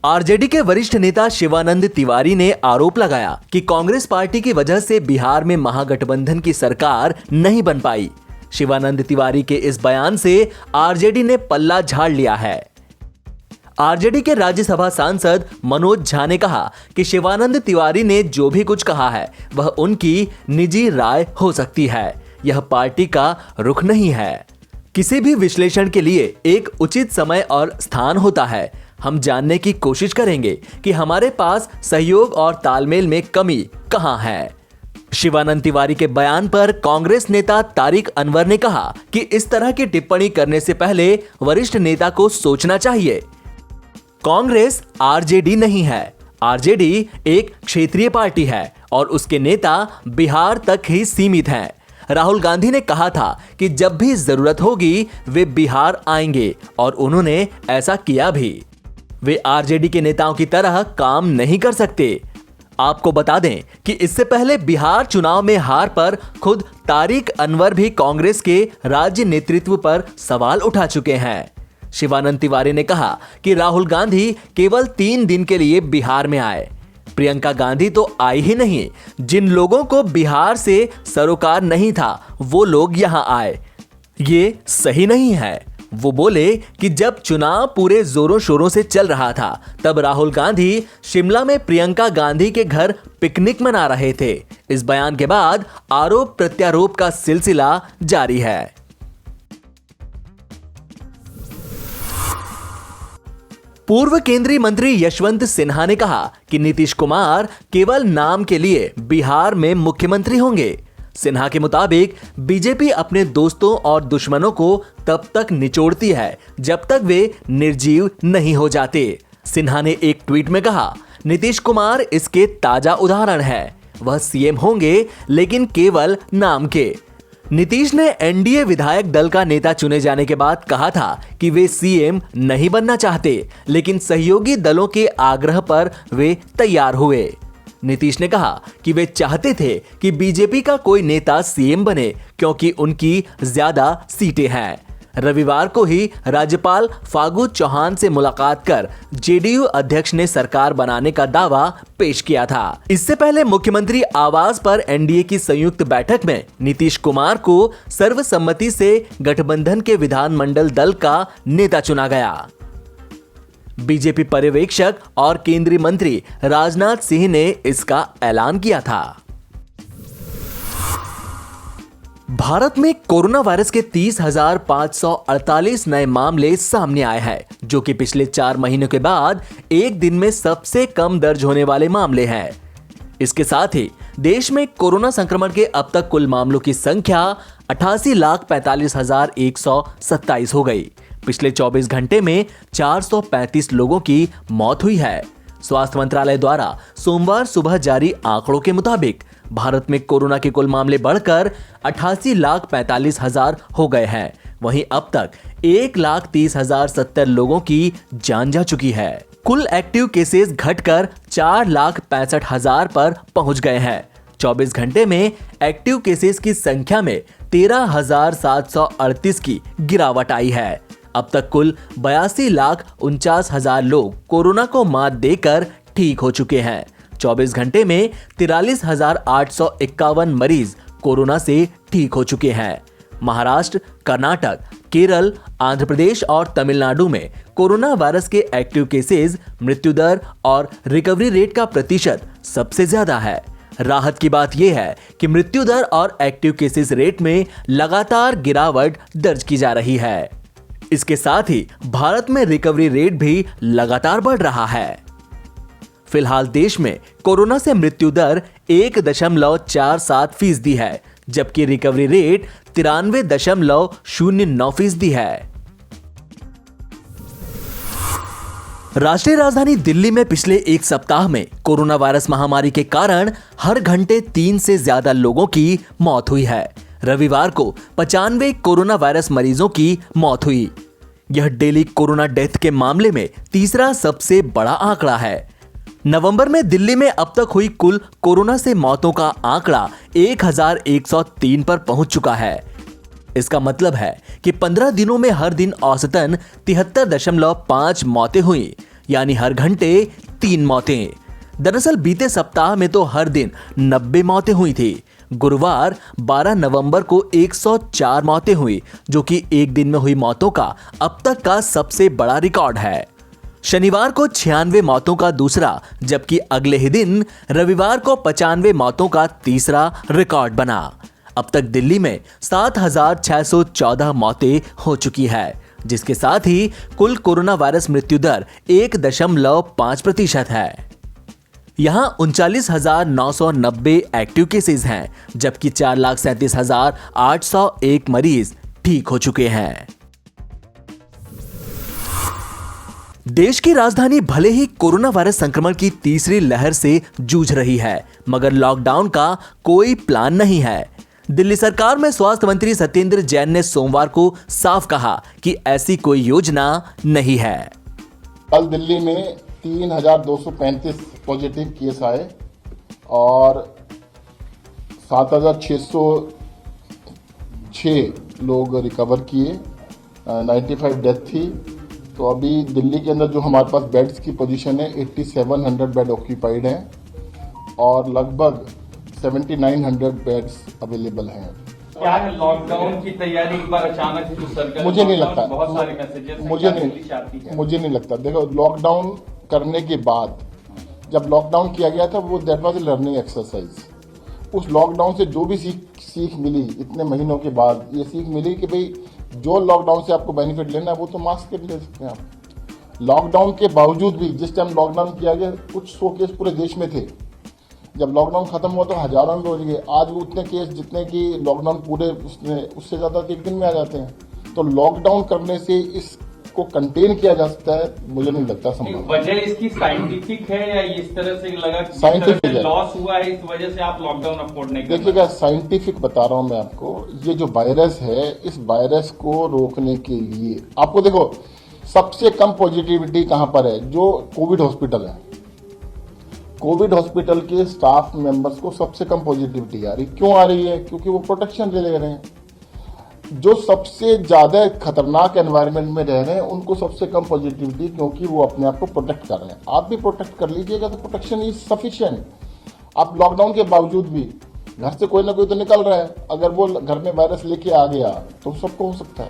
RJD के वरिष्ठ नेता शिवानंद तिवारी ने आरोप लगाया कि कांग्रेस पार्टी की वजह से बिहार में महागठबंधन की सरकार नहीं बन पाई। शिवानंद तिवारी के इस बयान से आरजेडी ने पल्ला झाड़ लिया है। आरजेडी के राज्यसभा सांसद मनोज झा ने कहा कि शिवानंद तिवारी ने जो भी कुछ कहा है वह उनकी निजी राय हो सकती है, यह पार्टी का रुख नहीं है। किसी भी विश्लेषण के लिए एक उचित समय और स्थान होता है। हम जानने की कोशिश करेंगे कि हमारे पास सहयोग और तालमेल में कमी कहां है। शिवानंद तिवारी के बयान पर कांग्रेस नेता तारिक अनवर ने कहा कि इस तरह की टिप्पणी करने से पहले वरिष्ठ नेता को सोचना चाहिए। कांग्रेस आरजेडी नहीं है। आरजेडी एक क्षेत्रीय पार्टी है और उसके नेता बिहार तक ही सीमित हैं। राहुल गांधी ने कहा था कि जब भी जरूरत होगी वे बिहार आएंगे और उन्होंने ऐसा किया भी। वे आरजेडी के नेताओं की तरह काम नहीं कर सकते। आपको बता दें कि इससे पहले बिहार चुनाव में हार पर खुद तारिक अनवर भी कांग्रेस के राज्य नेतृत्व पर सवाल उठा चुके हैं। शिवानंद तिवारी ने कहा कि राहुल गांधी केवल 3 दिन के लिए बिहार में आए। प्रियंका गांधी तो आई ही नहीं। जिन लोगों को बिहार से सरोकार नहीं था वो लोग यहां आए, ये सही नहीं है। वो बोले कि जब चुनाव पूरे जोरों शोरों से चल रहा था तब राहुल गांधी शिमला में प्रियंका गांधी के घर पिकनिक मना रहे थे। इस बयान के बाद आरोप प्रत्यारोप का सिलसिला जारी है। पूर्व केंद्रीय मंत्री यशवंत सिन्हा ने कहा कि नीतीश कुमार केवल नाम के लिए बिहार में मुख्यमंत्री होंगे। सिन्हा के मुताबिक बीजेपी अपने दोस्तों और दुश्मनों को तब तक निचोड़ती है जब तक वे निर्जीव नहीं हो जाते। सिन्हा ने एक ट्वीट में कहा, नीतीश कुमार इसके ताजा उदाहरण है। वह सीएम होंगे लेकिन केवल नाम के। नीतीश ने एनडीए विधायक दल का नेता चुने जाने के बाद कहा था कि वे सीएम नहीं बनना चाहते, लेकिन सहयोगी दलों के आग्रह पर वे तैयार हुए। नीतीश ने कहा कि वे चाहते थे कि बीजेपी का कोई नेता सीएम बने क्योंकि उनकी ज्यादा सीटें हैं। रविवार को ही राज्यपाल फागू चौहान से मुलाकात कर जेडीयू अध्यक्ष ने सरकार बनाने का दावा पेश किया था। इससे पहले मुख्यमंत्री आवास पर एनडीए की संयुक्त बैठक में नीतीश कुमार को सर्वसम्मति से गठबंधन के विधानमंडल दल का नेता चुना गया। बीजेपी पर्यवेक्षक और केंद्रीय मंत्री राजनाथ सिंह ने इसका ऐलान किया था। भारत में कोरोना वायरस के 30,548 नए मामले सामने आए हैं, जो कि पिछले 4 महीनों के बाद एक दिन में सबसे कम दर्ज होने वाले मामले हैं। इसके साथ ही देश में कोरोना संक्रमण के अब तक कुल मामलों की संख्या 88,45,127 हो गई। पिछले 24 घंटे में 435 लोगों की मौत हुई है। स्वास्थ्य मंत्रालय द्वारा सोमवार सुबह जारी आंकड़ों के मुताबिक भारत में कोरोना के कुल मामले बढ़कर 88,45,000 हो गए हैं। वहीं अब तक 1,30,070 लोगों की जान जा चुकी है। कुल एक्टिव केसेस घटकर 4,65,000 पर पहुंच गए हैं। 24 घंटे में एक्टिव केसेस की संख्या में 13,738 की गिरावट आई है। अब तक कुल 82,49,000 लोग कोरोना को मात देकर ठीक हो चुके हैं। 24 घंटे में 43,851 मरीज कोरोना से ठीक हो चुके हैं। महाराष्ट्र, कर्नाटक, केरल, आंध्र प्रदेश और तमिलनाडु में कोरोना वायरस के एक्टिव केसेस, मृत्यु दर और रिकवरी रेट का प्रतिशत सबसे ज्यादा है। राहत की बात यह है कि मृत्यु दर और एक्टिव केसेस रेट में लगातार गिरावट दर्ज की जा रही है। इसके साथ ही भारत में रिकवरी रेट भी लगातार बढ़ रहा है। फिलहाल देश में कोरोना से मृत्यु दर 1.47% है, जबकि रिकवरी रेट 93.09% है। राष्ट्रीय राजधानी दिल्ली में पिछले एक सप्ताह में कोरोना वायरस महामारी के कारण हर घंटे 3 से ज्यादा लोगों की मौत हुई है। रविवार को 95 कोरोना वायरस मरीजों की मौत हुई। यह डेली कोरोना डेथ के मामले में तीसरा सबसे बड़ा आंकड़ा है। नवंबर में दिल्ली में अब तक हुई कुल कोरोना से मौतों का आंकड़ा 1,103 पर पहुंच चुका है। इसका मतलब है कि 15 दिनों में हर दिन औसतन 73.5 मौतें हुई, यानी हर घंटे 3 मौतें। दरअसल बीते सप्ताह में तो हर दिन 90 मौतें हुई थी। गुरुवार 12 नवंबर को 104 मौतें हुई, जो कि एक दिन में हुई मौतों का अब तक का सबसे बड़ा रिकॉर्ड है। शनिवार को 96 मौतों का दूसरा, जबकि अगले ही दिन रविवार को 95 मौतों का तीसरा रिकॉर्ड बना। अब तक दिल्ली में 7,614 मौतें हो चुकी है, जिसके साथ ही कुल कोरोना वायरस मृत्यु दर 1.5% है। यहां 39,990 एक्टिव केसेस हैं, जबकि 4,37,801 मरीज ठीक हो चुके हैं। देश की राजधानी भले ही कोरोना वायरस संक्रमण की तीसरी लहर से जूझ रही है, मगर लॉकडाउन का कोई प्लान नहीं है। दिल्ली सरकार में स्वास्थ्य मंत्री सत्येंद्र जैन ने सोमवार को साफ कहा कि ऐसी कोई योजना नहीं है। कल दिल्ली में 3,235 पॉजिटिव केस आए और 7,606 लोग रिकवर किए, 95 डेथ थी। तो अभी दिल्ली के अंदर जो हमारे पास बेड्स की पोजीशन है 8700 बेड ऑक्यूपाइड हैं और लगभग 7900 बेड्स अवेलेबल हैं। क्या है लॉकडाउन की तैयारी एक बार अचानक से सरकार, मुझे नहीं लगता, बहुत सारे मैसेजेस मुझे नहीं लगता। देखो, लॉकडाउन करने के बाद जब लॉकडाउन किया गया था वो that was a learning exercise. उस लॉकडाउन से जो भी सीख मिली इतने महीनों के बाद, ये सीख मिली कि भाई जो लॉकडाउन से आपको बेनिफिट लेना है वो तो मास्क ले सकते हैं आप। लॉकडाउन के बावजूद भी जिस टाइम लॉकडाउन किया गया कुछ 100 केस पूरे देश में थे, जब लॉकडाउन खत्म हुआ तो हजारों में पहुंच गए। आज वो उतने केस जितने कि लॉकडाउन पूरे उससे ज़्यादा एक दिन में आ जाते हैं। तो लॉकडाउन करने से इसको कंटेन किया जा सकता है, मुझे नहीं लगता संभव। वजह इसकी साइंटिफिक है या इस तरह से लगा साइंटिफिक है, लॉस हुआ है इस वजह से आप लॉकडाउन अफोर्ड नहीं कर? देखिएगा, साइंटिफिक बता रहा हूं मैं आपको। ये जो वायरस है, इस वायरस को रोकने के लिए आपको देखो सबसे कम पॉजिटिविटी कहां पर है, जो कोविड हॉस्पिटल है। कोविड हॉस्पिटल के स्टाफ मेंबर्स को सबसे कम पॉजिटिविटी आ रही। क्यों आ रही है? क्योंकि वो प्रोटेक्शन ले रहे हैं। जो सबसे ज्यादा खतरनाक एनवायरनमेंट में रह रहे हैं उनको सबसे कम पॉजिटिविटी, क्योंकि वो अपने आप को प्रोटेक्ट कर रहे हैं। आप भी प्रोटेक्ट कर लीजिएगा तो प्रोटेक्शन इज सफिशिएंट। आप लॉकडाउन के बावजूद भी घर से कोई ना कोई तो निकल रहा है, अगर वो घर में वायरस लेके आ गया तो सबको हो सकता है।